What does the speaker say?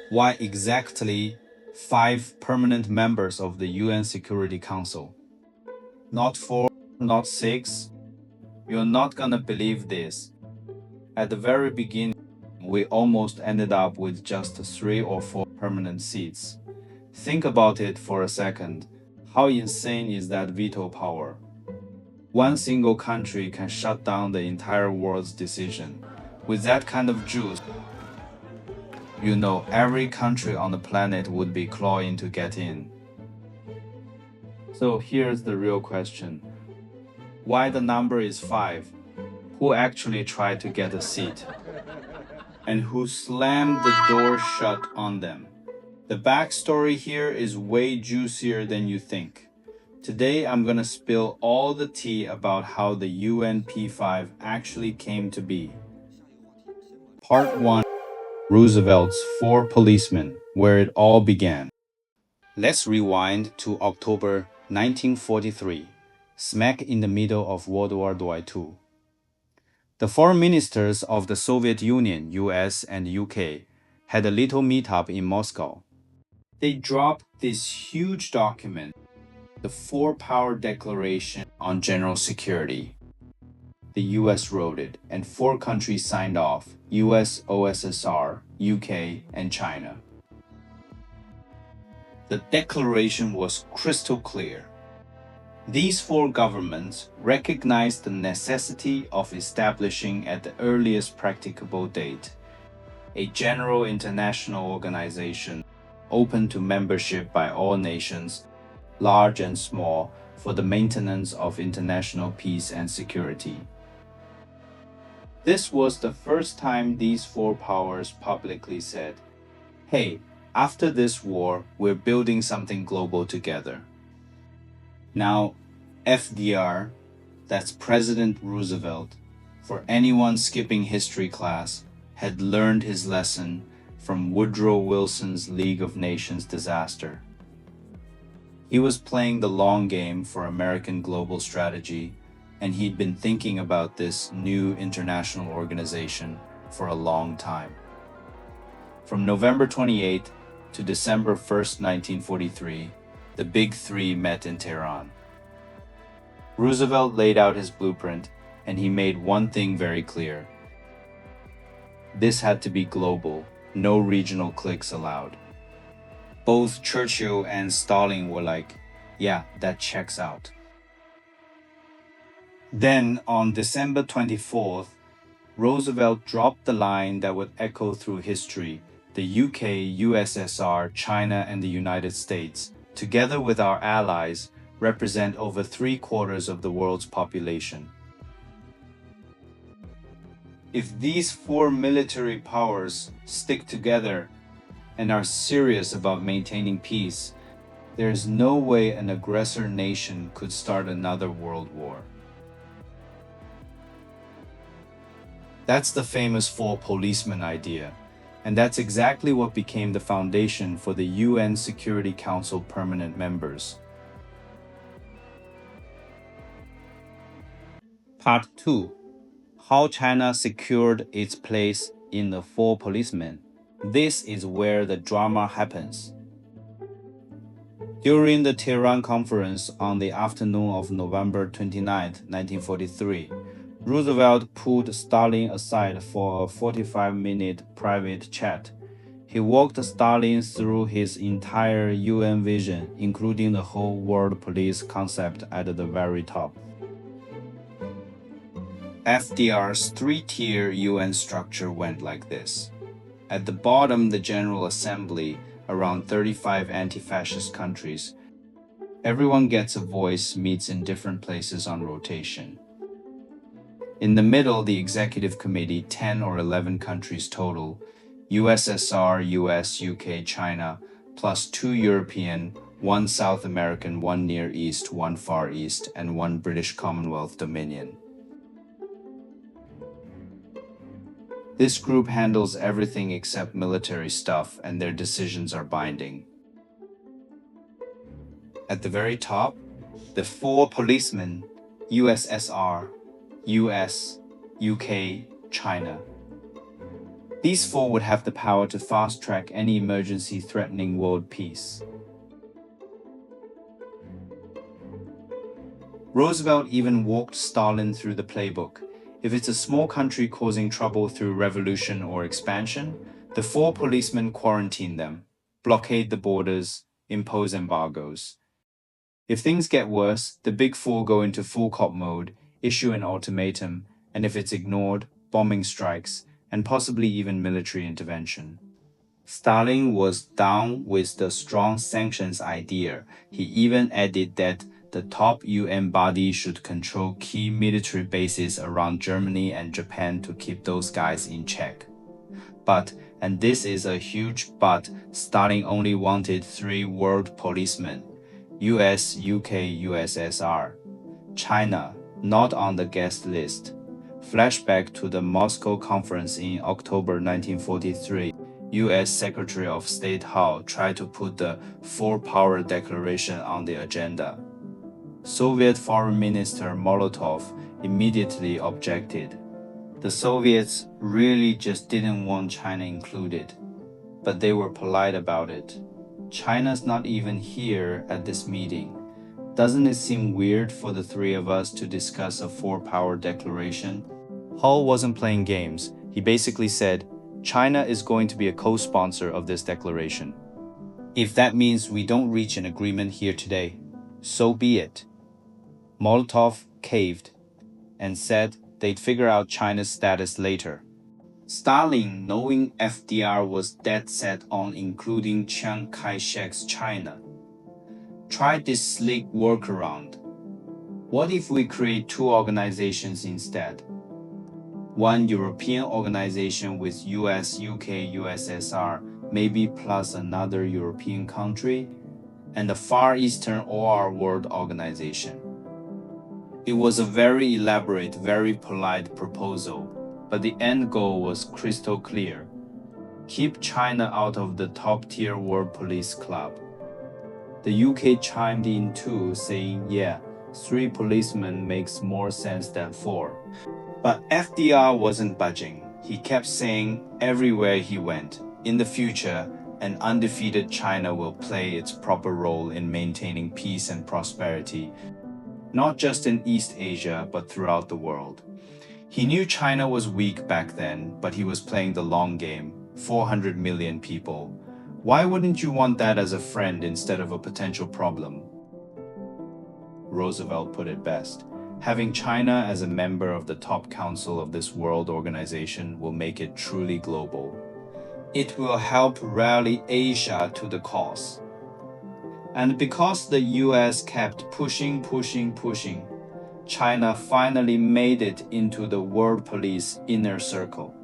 Why exactly 5 permanent members of the UN Security Council? Not 4, not 6. You're not gonna believe this. At the very beginning, we almost ended up with just 3 or 4 permanent seats. Think about it for a second. How insane is that veto power? One single country can shut down the entire world's decision. With that kind of juice, every country on the planet would be clawing to get in. So here's the real question. Why the number is 5? Who actually tried to get a seat? And who slammed the door shut on them? The backstory here is way juicier than you think. Today I'm gonna spill all the tea about how the UNP5 actually came to be. Part 1: Roosevelt's 4 policemen, where it all began. Let's rewind to October 1943, smack in the middle of World War II. The foreign ministers of the Soviet Union, US and UK, had a little meetup in Moscow. They dropped this huge document, the Four-Power Declaration on General Security. The US wrote it, and 4 countries signed off: US, OSSR, UK, and China. The declaration was crystal clear. These 4 governments recognized the necessity of establishing at the earliest practicable date a general international organization open to membership by all nations, large and small, for the maintenance of international peace and security. This was the first time these 4 powers publicly said, "Hey, after this war, we're building something global together." Now, FDR, that's President Roosevelt, for anyone skipping history class, had learned his lesson from Woodrow Wilson's League of Nations disaster. He was playing the long game for American global strategy, and he'd been thinking about this new international organization for a long time. From November 28 to December 1st, 1943, the Big Three met in Tehran. Roosevelt laid out his blueprint, and he made one thing very clear. This had to be global, no regional cliques allowed. Both Churchill and Stalin were like, yeah, that checks out. Then, on December 24th, Roosevelt dropped the line that would echo through history: the UK, USSR, China, and the United States, together with our allies, represent over 3/4 of the world's population. If these 4 military powers stick together and are serious about maintaining peace, there is no way an aggressor nation could start another world war. That's the famous 4 policemen idea, and that's exactly what became the foundation for the UN Security Council permanent members. Part 2: How China secured its place in the 4 policemen. This is where the drama happens. During the Tehran conference on the afternoon of November 29, 1943, Roosevelt pulled Stalin aside for a 45-minute private chat. He walked Stalin through his entire UN vision, including the whole world police concept at the very top. FDR's 3-tier UN structure went like this. At the bottom, the General Assembly, around 35 anti-fascist countries. Everyone gets a voice, meets in different places on rotation. In the middle, the Executive Committee, 10 or 11 countries total, USSR, US, UK, China, plus 2 European, 1 South American, 1 Near East, 1 Far East, and 1 British Commonwealth Dominion. This group handles everything except military stuff, and their decisions are binding. At the very top, the 4 policemen, USSR, US, UK, China. These four would have the power to fast-track any emergency threatening world peace. Roosevelt even walked Stalin through the playbook. If it's a small country causing trouble through revolution or expansion, the four policemen quarantine them, blockade the borders, impose embargoes. If things get worse, the big four go into full cop mode, issue an ultimatum, and if it's ignored, bombing strikes, and possibly even military intervention. Stalin was down with the strong sanctions idea. He even added that the top UN body should control key military bases around Germany and Japan to keep those guys in check. But, and this is a huge but, Stalin only wanted 3 world policemen: US, UK, USSR. China, not on the guest list. Flashback to the Moscow conference in October 1943. US Secretary of State Hall tried to put the four-power declaration on the agenda. Soviet Foreign Minister Molotov immediately objected. The Soviets really just didn't want China included, but they were polite about it. China's not even here at this meeting. Doesn't it seem weird for the 3 of us to discuss a four-power declaration? Hall wasn't playing games. He basically said, China is going to be a co-sponsor of this declaration. If that means we don't reach an agreement here today, so be it. Molotov caved and said they'd figure out China's status later. Stalin, knowing FDR was dead set on including Chiang Kai-shek's China, tried this sleek workaround. What if we create 2 organizations instead? One European organization with US, UK, USSR, maybe plus another European country, and the Far Eastern or World Organization. It was a very elaborate, very polite proposal, but the end goal was crystal clear. Keep China out of the top-tier World Police Club. The UK chimed in too, saying, yeah, 3 policemen makes more sense than 4. But FDR wasn't budging. He kept saying everywhere he went, in the future, an undefeated China will play its proper role in maintaining peace and prosperity, not just in East Asia, but throughout the world. He knew China was weak back then, but he was playing the long game, 400 million people. Why wouldn't you want that as a friend instead of a potential problem? Roosevelt put it best. Having China as a member of the top council of this world organization will make it truly global. It will help rally Asia to the cause. And because the US kept pushing, China finally made it into the world police inner circle.